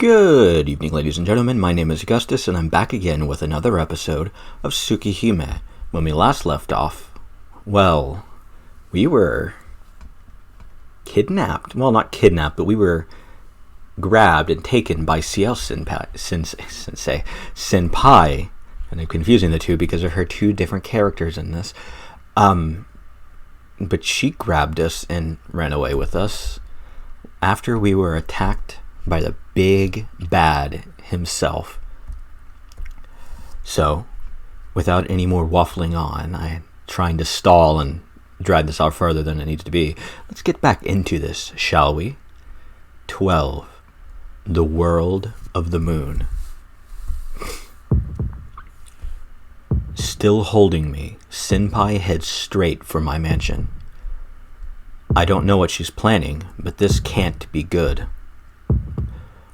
Good evening, ladies and gentlemen. My name is Augustus, and I'm back again with another episode of Tsukihime. When we last left off, well, we were kidnapped. Well, not kidnapped, but we were grabbed and taken by CL Senpai. And I'm confusing the two because of her two different characters in this. But she grabbed us and ran away with us after we were attacked by the big bad himself. So, without any more waffling on, I'm trying to stall and drag this out further than it needs to be. Let's get back into this, shall we? 12. The World of the Moon. Still holding me, Senpai heads straight for my mansion. I don't know what she's planning, but this can't be good.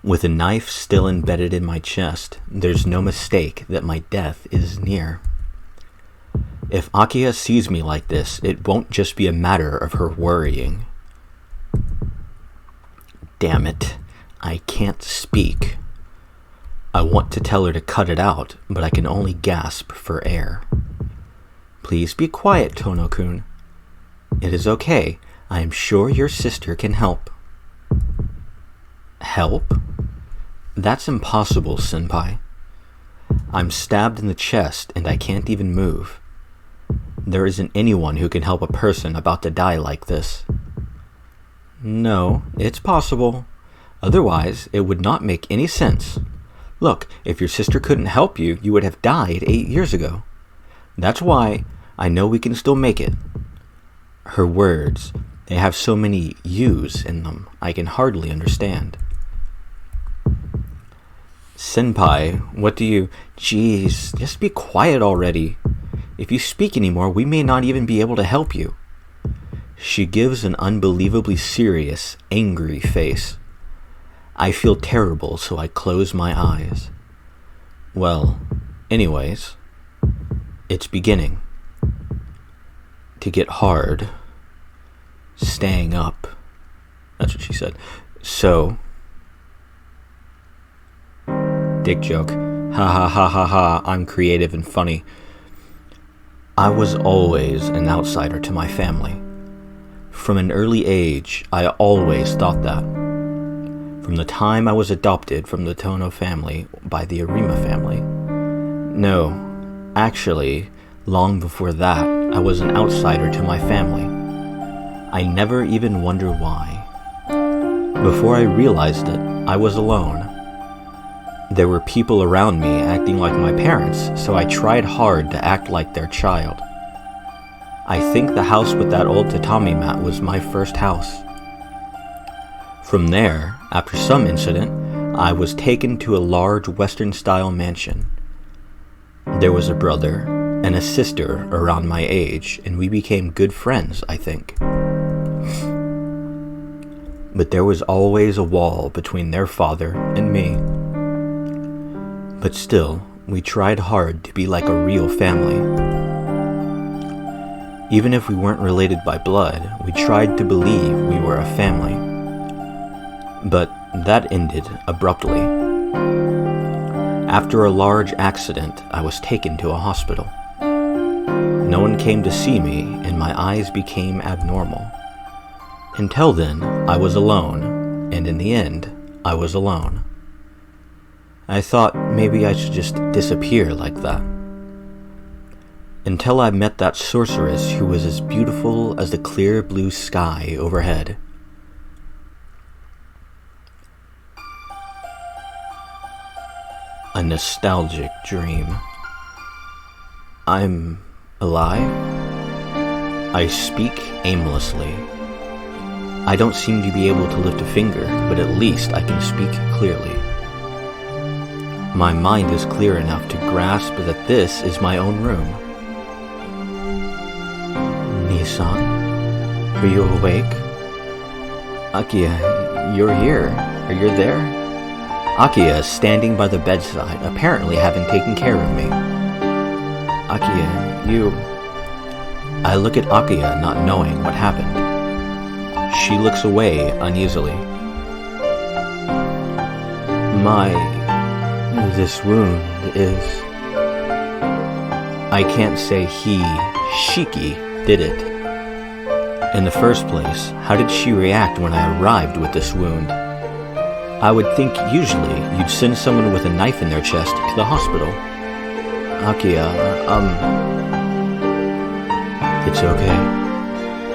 With a knife still embedded in my chest, there's no mistake that my death is near. If Akiha sees me like this, it won't just be a matter of her worrying. Damn it, I can't speak. I want to tell her to cut it out, but I can only gasp for air. Please be quiet, Tohno-kun. It is okay. I am sure your sister can help. Help? That's impossible, Senpai. I'm stabbed in the chest and I can't even move. There isn't anyone who can help a person about to die like this. No, it's possible. Otherwise, it would not make any sense. Look, if your sister couldn't help you, you would have died 8 years ago. That's why I know we can still make it. Her words, they have so many yous in them, I can hardly understand. Senpai, what do you... Jeez, just be quiet already. If you speak anymore, we may not even be able to help you. She gives an unbelievably serious, angry face. I feel terrible, so I close my eyes. Well, anyways, it's beginning to get hard. Staying up. That's what she said. So... Dick joke. Ha ha ha ha ha, I'm creative and funny. I was always an outsider to my family. From an early age, I always thought that. From the time I was adopted from the Tohno family by the Arima family. No, actually, long before that, I was an outsider to my family. I never even wondered why. Before I realized it, I was alone. There were people around me acting like my parents, so I tried hard to act like their child. I think the house with that old tatami mat was my first house. From there, after some incident, I was taken to a large Western-style mansion. There was a brother and a sister around my age, and we became good friends, I think. But there was always a wall between their father and me. But still, we tried hard to be like a real family. Even if we weren't related by blood, we tried to believe we were a family. But that ended abruptly. After a large accident, I was taken to a hospital. No one came to see me, and my eyes became abnormal. Until then, I was alone, and in the end, I was alone. I thought maybe I should just disappear like that. Until I met that sorceress who was as beautiful as the clear blue sky overhead. A nostalgic dream. I'm alive? I speak aimlessly. I don't seem to be able to lift a finger, but at least I can speak clearly. My mind is clear enough to grasp that this is my own room. Nissan, are you awake? Akiha, you're here. Are you there? Akiha is standing by the bedside, apparently having taken care of me. Akiha, you... I look at Akiha, not knowing what happened. She looks away uneasily. This wound is... I can't say Shiki did it. In the first place, how did she react when I arrived with this wound? I would think usually you'd send someone with a knife in their chest to the hospital. Akiha, It's okay.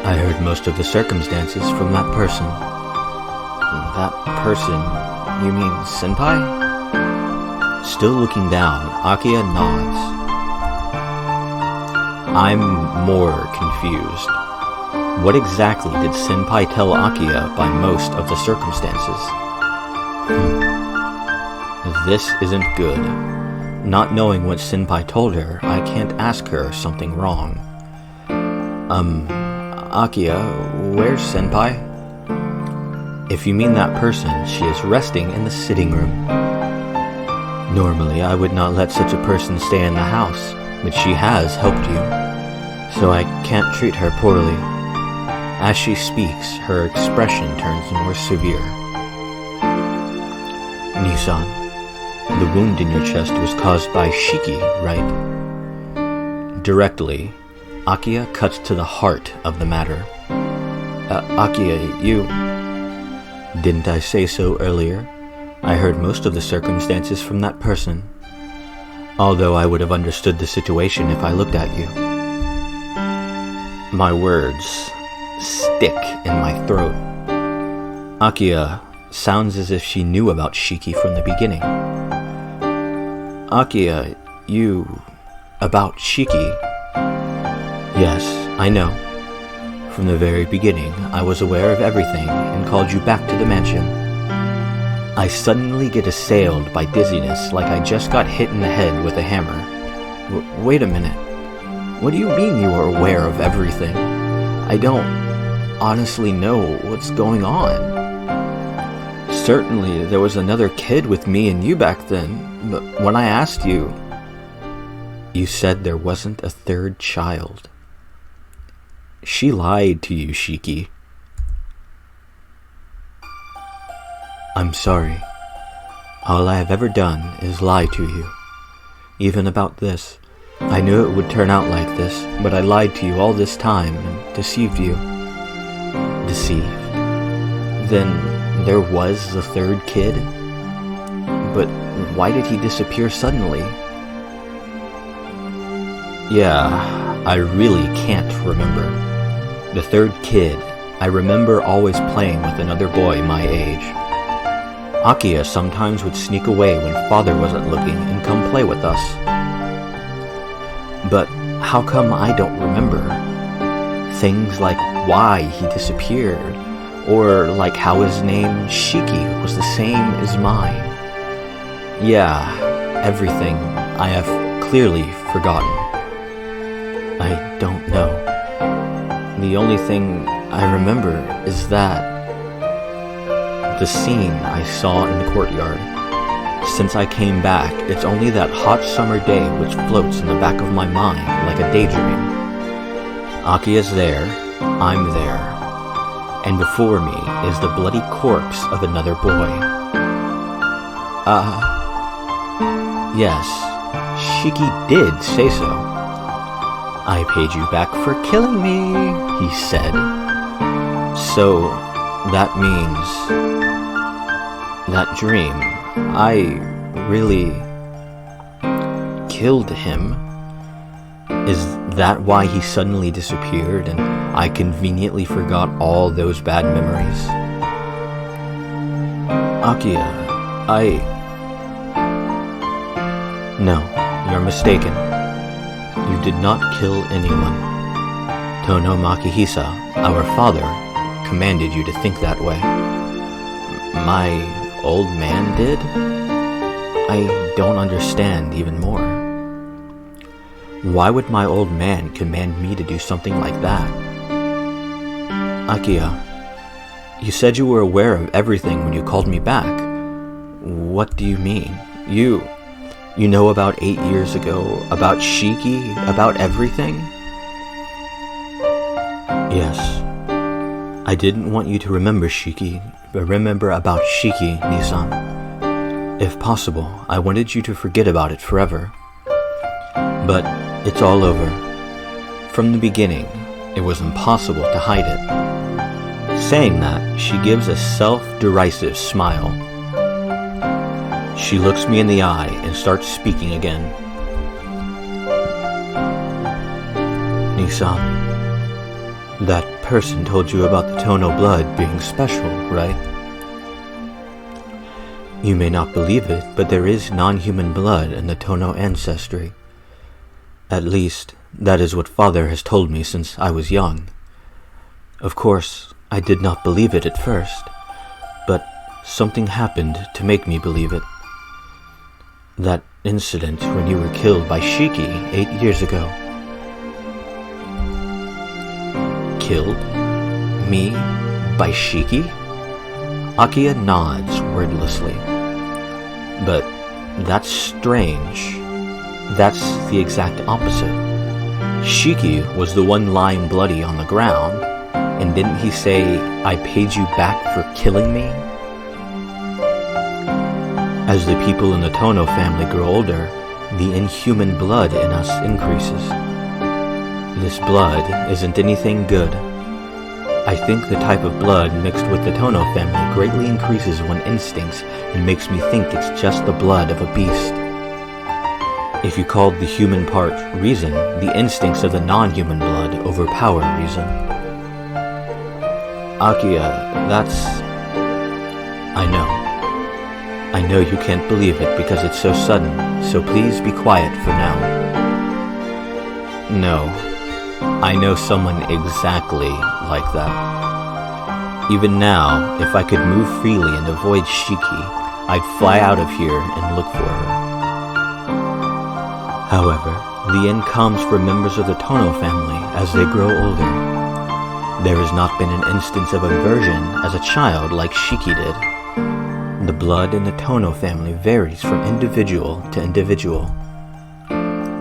I heard most of the circumstances from that person. That person? You mean Senpai? Still looking down, Akiha nods. I'm more confused. What exactly did Senpai tell Akiha by most of the circumstances? This isn't good. Not knowing what Senpai told her, I can't ask her something wrong. Akiha, where's Senpai? If you mean that person, she is resting in the sitting room. Normally, I would not let such a person stay in the house, but she has helped you, so I can't treat her poorly. As she speaks, her expression turns more severe. Nisan, the wound in your chest was caused by Shiki, right? Directly, Akiha cuts to the heart of the matter. Akiha, you... Didn't I say so earlier? I heard most of the circumstances from that person. Although I would have understood the situation if I looked at you. My words stick in my throat. Akiha sounds as if she knew about Shiki from the beginning. Akiha, you... about Shiki? Yes, I know. From the very beginning, I was aware of everything and called you back to the mansion. I suddenly get assailed by dizziness like I just got hit in the head with a hammer. Wait a minute. What do you mean you are aware of everything? I don't honestly know what's going on. Certainly, there was another kid with me and you back then, but when I asked you, you said there wasn't a third child. She lied to you, Shiki. I'm sorry. All I have ever done is lie to you. Even about this. I knew it would turn out like this, but I lied to you all this time and deceived you. Deceived? Then there was a third kid? But why did he disappear suddenly? Yeah, I really can't remember. The third kid, I remember always playing with another boy my age. Akiha sometimes would sneak away when father wasn't looking and come play with us. But how come I don't remember? Things like why he disappeared, or like how his name, Shiki, was the same as mine. Yeah, everything I have clearly forgotten. I don't know. The only thing I remember is that the scene I saw in the courtyard. Since I came back, it's only that hot summer day which floats in the back of my mind like a daydream. Akiha's there, I'm there, and before me is the bloody corpse of another boy. Yes, Shiki did say so. I paid you back for killing me, he said. So, that means... that dream, I really... killed him? Is that why he suddenly disappeared and I conveniently forgot all those bad memories? Akiha, No, you're mistaken. You did not kill anyone. Tohno Makihisa, our father, commanded you to think that way. My old man did? I don't understand even more. Why would my old man command me to do something like that? Akiha, you said you were aware of everything when you called me back. What do you mean? You know about 8 years ago, about Shiki, about everything? Yes. I didn't want you to remember Shiki, but remember about Shiki, Nisan. If possible, I wanted you to forget about it forever. But it's all over. From the beginning, it was impossible to hide it. Saying that, she gives a self-derisive smile. She looks me in the eye and starts speaking again. Nisan, that person told you about the Tohno blood being special, right? You may not believe it, but there is non-human blood in the Tohno ancestry. At least, that is what Father has told me since I was young. Of course, I did not believe it at first, but something happened to make me believe it. That incident when you were killed by Shiki 8 years ago. Killed? Me? By Shiki? Akiha nods wordlessly. But that's strange. That's the exact opposite. Shiki was the one lying bloody on the ground, and didn't he say, I paid you back for killing me? As the people in the Tohno family grow older, the inhuman blood in us increases. This blood isn't anything good. I think the type of blood mixed with the Tohno family greatly increases one's instincts and makes me think it's just the blood of a beast. If you called the human part reason, the instincts of the non-human blood overpower reason. Akiha, that's... I know you can't believe it because it's so sudden, so please be quiet for now. No, I know someone exactly like that. Even now, if I could move freely and avoid Shiki, I'd fly out of here and look for her. However, the end comes for members of the Tohno family as they grow older. There has not been an instance of aversion as a child like Shiki did. The blood in the Tohno family varies from individual to individual.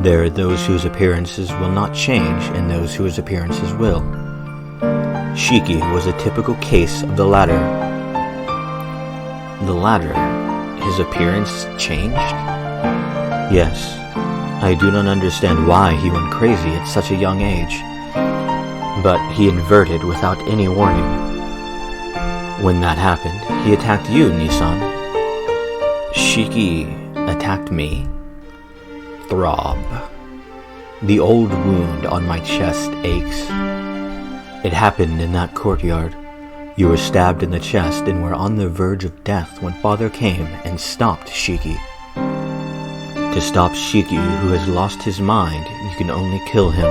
There are those whose appearances will not change and those whose appearances will. Shiki was a typical case of the latter. The latter? His appearance changed? Yes. I do not understand why he went crazy at such a young age. But he inverted without any warning. When that happened, he attacked you, Nisan. Shiki attacked me? Throb. The old wound on my chest aches. It happened in that courtyard. You were stabbed in the chest and were on the verge of death when Father came and stopped Shiki. To stop Shiki, who has lost his mind, you can only kill him.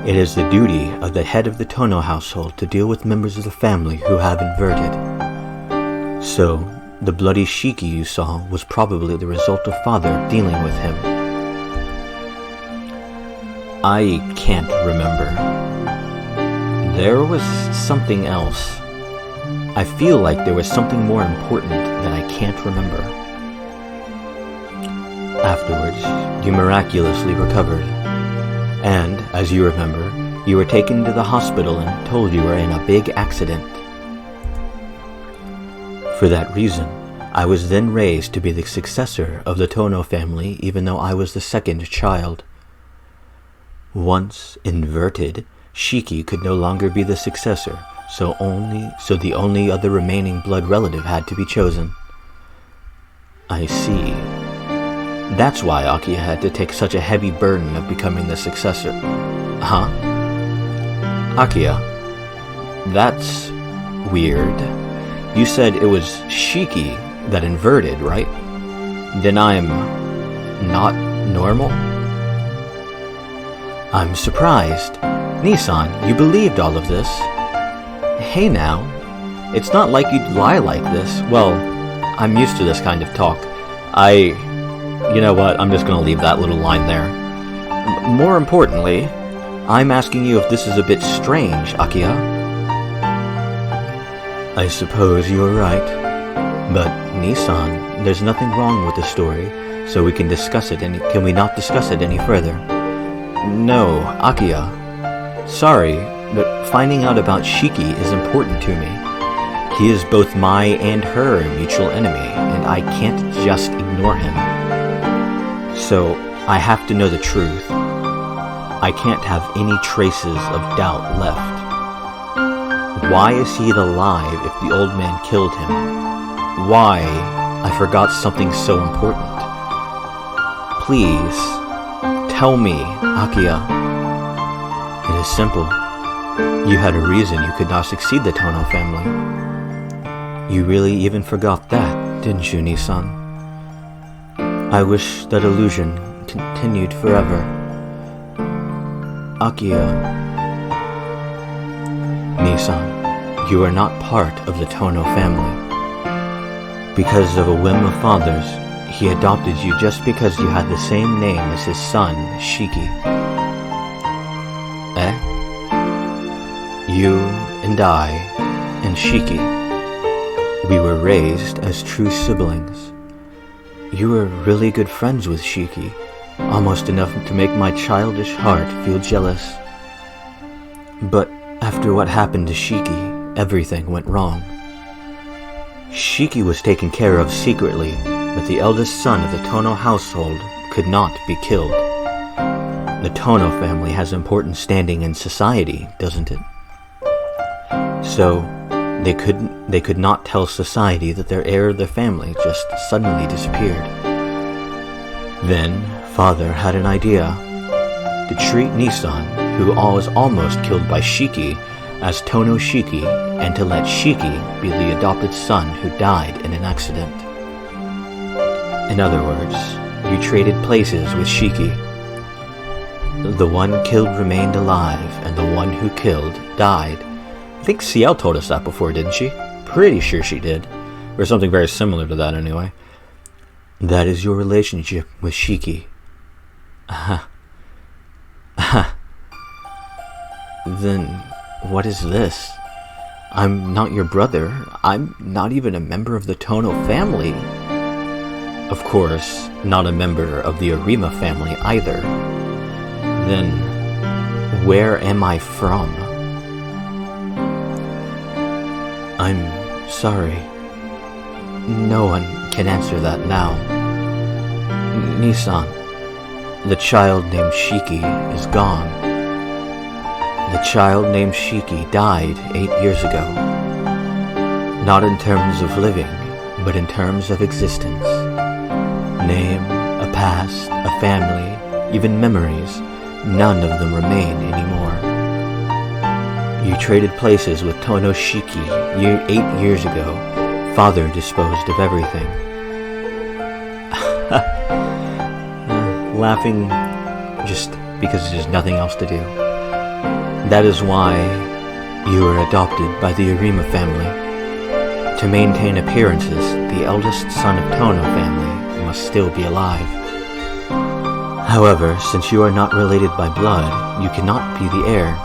It is the duty of the head of the Tohno household to deal with members of the family who have inverted. So, the bloody Shiki you saw was probably the result of Father dealing with him. I can't remember. There was something else. I feel like there was something more important that I can't remember. Afterwards, you miraculously recovered. And, as you remember, you were taken to the hospital and told you were in a big accident. For that reason, I was then raised to be the successor of the Tohno family even though I was the second child. Once inverted, Shiki could no longer be the successor, so the only other remaining blood relative had to be chosen. I see. That's why Akiha had to take such a heavy burden of becoming the successor. Huh? Akiha, that's weird. You said it was Shiki that inverted, right? Then I'm not normal? I'm surprised. Nisan, you believed all of this. Hey now, it's not like you'd lie like this. Well, I'm used to this kind of talk. You know what, I'm just gonna leave that little line there. More importantly, I'm asking you if this is a bit strange, Akiha. I suppose you're right. But, Nisan, there's nothing wrong with the story, so we can can we not discuss it any further? No, Akiha. Sorry, but finding out about Shiki is important to me. He is both my and her mutual enemy, and I can't just ignore him. So I have to know the truth. I can't have any traces of doubt left. Why is he alive if the old man killed him? Why? I forgot something so important. Please, tell me, Akiha. It is simple. You had a reason you could not succeed the Tohno family. You really even forgot that, didn't you, Nissan? I wish that illusion continued forever. Akiha. Nissan, you are not part of the Tohno family. Because of a whim of Father's, he adopted you just because you had the same name as his son, Shiki. Eh? You and I and Shiki, we were raised as true siblings. You were really good friends with Shiki, almost enough to make my childish heart feel jealous. But after what happened to Shiki, everything went wrong. Shiki was taken care of secretly, but the eldest son of the Tohno household could not be killed. The Tohno family has important standing in society, doesn't it? So, they could not tell society that their heir of their family just suddenly disappeared. Then, Father had an idea to treat Nissan, who was almost killed by Shiki, as Tohno Shiki, and to let Shiki be the adopted son who died in an accident. In other words, you traded places with Shiki. The one killed remained alive, and the one who killed died. I think CL told us that before, didn't she? Pretty sure she did. Or something very similar to that anyway. That is your relationship with Shiki. Aha. Aha. Then, what is this? I'm not your brother. I'm not even a member of the Tohno family. Of course, not a member of the Arima family either. Then, where am I from? I'm sorry. No one can answer that now. Nissan, the child named Shiki is gone. The child named Shiki died 8 years ago. Not in terms of living, but in terms of existence. Name, a past, a family, even memories, none of them remain anymore. You traded places with Tohno Shiki 8 years ago. Father disposed of everything. Laughing just because there's nothing else to do. That is why you were adopted by the Arima family. To maintain appearances, the eldest son of Tohno family must still be alive. However, since you are not related by blood, you cannot be the heir.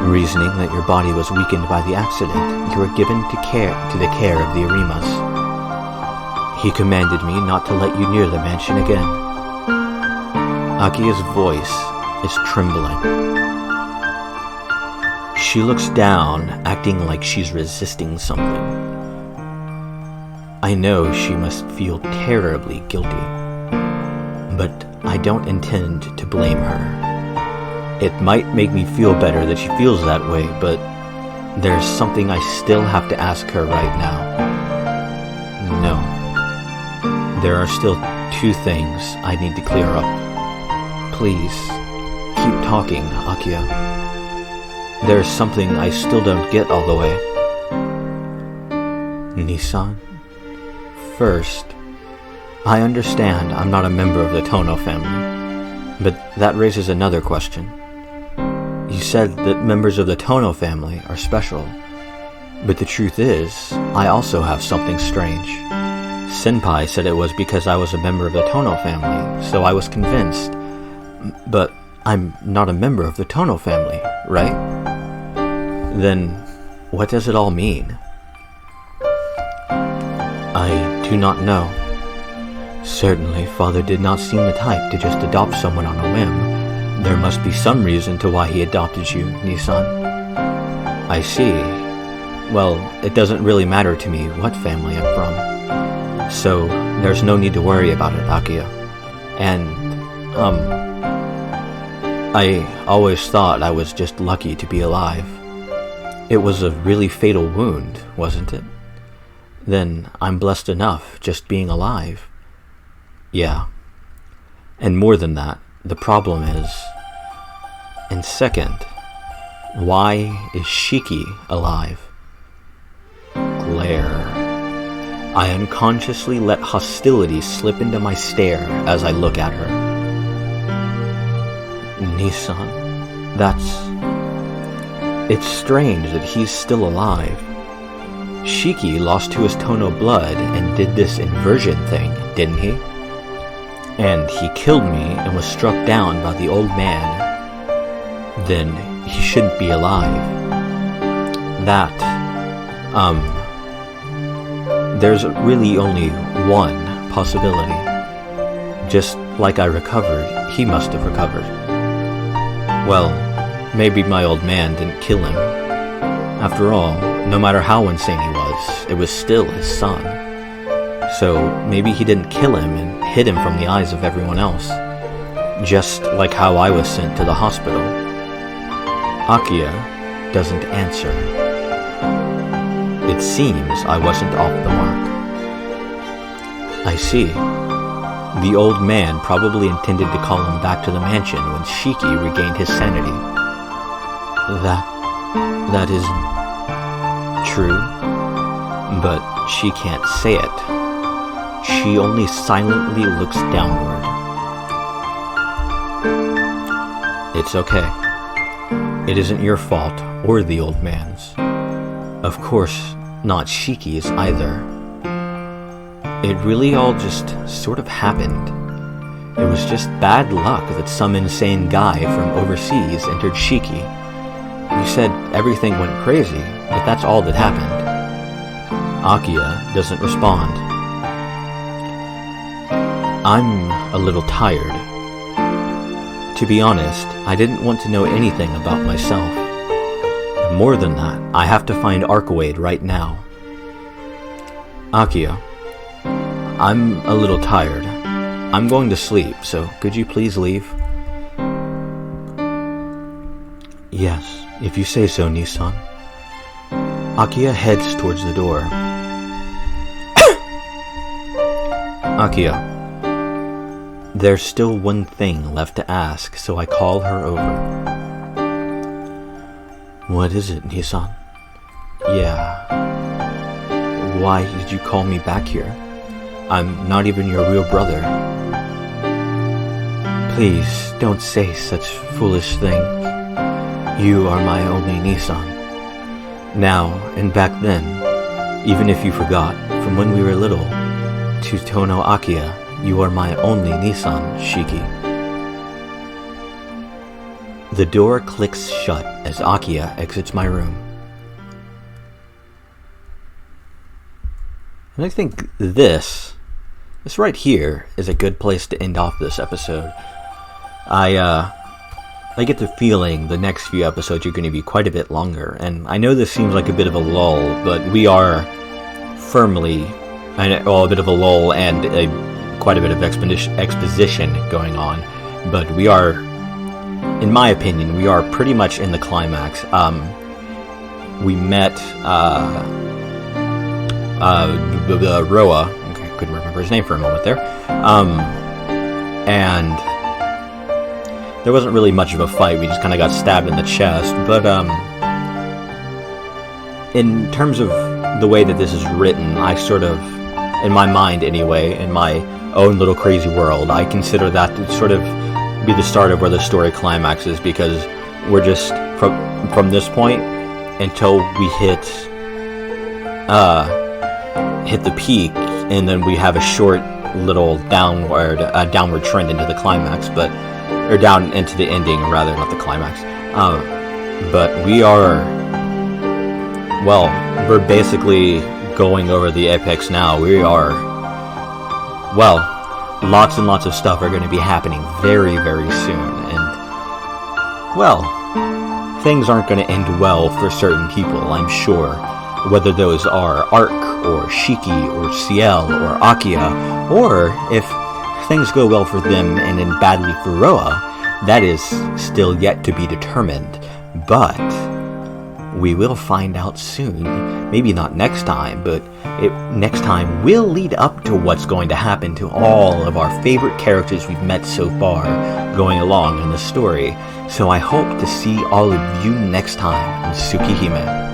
Reasoning that your body was weakened by the accident, you were given to the care of the Arimas. He commanded me not to let you near the mansion again. Akiha's voice is trembling. She looks down, acting like she's resisting something. I know she must feel terribly guilty, but I don't intend to blame her. It might make me feel better that she feels that way, but there's something I still have to ask her right now. No. There are still 2 things I need to clear up. Please, keep talking, Akiha. There's something I still don't get all the way. Nissan? First, I understand I'm not a member of the Tohno family, but that raises another question. You said that members of the Tohno family are special, but the truth is, I also have something strange. Senpai said it was because I was a member of the Tohno family, so I was convinced. But I'm not a member of the Tohno family, right? Then, what does it all mean? I do not know. Certainly, Father did not seem the type to just adopt someone on a whim. There must be some reason to why he adopted you, Nissan. I see. well, it doesn't really matter to me what family I'm from. So, there's no need to worry about it, Akiha. And, I always thought I was just lucky to be alive. It was a really fatal wound, wasn't it? Then I'm blessed enough just being alive. Yeah. And more than that, the problem is... And second, why is Shiki alive? Glare. I unconsciously let hostility slip into my stare as I look at her. Nissan, it's strange that he's still alive. Shiki lost to his Tohno blood and did this inversion thing, didn't he? And he killed me and was struck down by the old man. Then he shouldn't be alive. There's really only one possibility. Just like I recovered, he must have recovered. Well, maybe my old man didn't kill him. After all, no matter how insane he was, it was still his son. So maybe he didn't kill him and hid him from the eyes of everyone else. Just like how I was sent to the hospital. Akiha doesn't answer. It seems I wasn't off the mark. I see. The old man probably intended to call him back to the mansion when Shiki regained his sanity. That is true, but she can't say it. She only silently looks downward. It's okay. It isn't your fault or the old man's. Of course, not Shiki's either. It really all just sort of happened. It was just bad luck that some insane guy from overseas entered Shiki. You said everything went crazy, but that's all that happened. Akiha doesn't respond. I'm a little tired. To be honest, I didn't want to know anything about myself. More than that, I have to find Arcueid right now. Akiha, I'm a little tired. I'm going to sleep, so could you please leave? Yes, if you say so, Nissan. Akiha heads towards the door. Akiha, there's still one thing left to ask, so I call her over. What is it, Nissan? Yeah. Why did you call me back here? I'm not even your real brother. Please, don't say such foolish things. You are my only Nissan. Now, and back then, even if you forgot, from when we were little, to Tohno Akiha, you are my only Nissan, Shiki. The door clicks shut as Akiha exits my room. And I think this right here is a good place to end off this episode. I get the feeling the next few episodes are going to be quite a bit longer, and I know this seems like a bit of a lull, but we are firmly, a bit of a lull and quite a bit of exposition going on, but we are, in my opinion, we are pretty much in the climax. We met Roa, I couldn't remember his name for a moment there, and there wasn't really much of a fight. We just kind of got stabbed in the chest, but in terms of the way that this is written, I sort of, in my mind anyway, in my own little crazy world, I consider that to sort of be the start of where the story climaxes, because we're just from this point until we hit the peak, and then we have a short little downward trend into the climax, or down into the ending rather, not the climax. But we're basically going over the apex now. We are, lots and lots of stuff are going to be happening very, very soon, and things aren't going to end well for certain people, I'm sure. whether those are Arc, or Shiki, or Ciel, or Akiha, or if things go well for them and end badly for Roa, that is still yet to be determined. But we will find out soon. Maybe not next time, but next time will lead up to what's going to happen to all of our favorite characters we've met so far going along in the story. So I hope to see all of you next time on Tsukihime.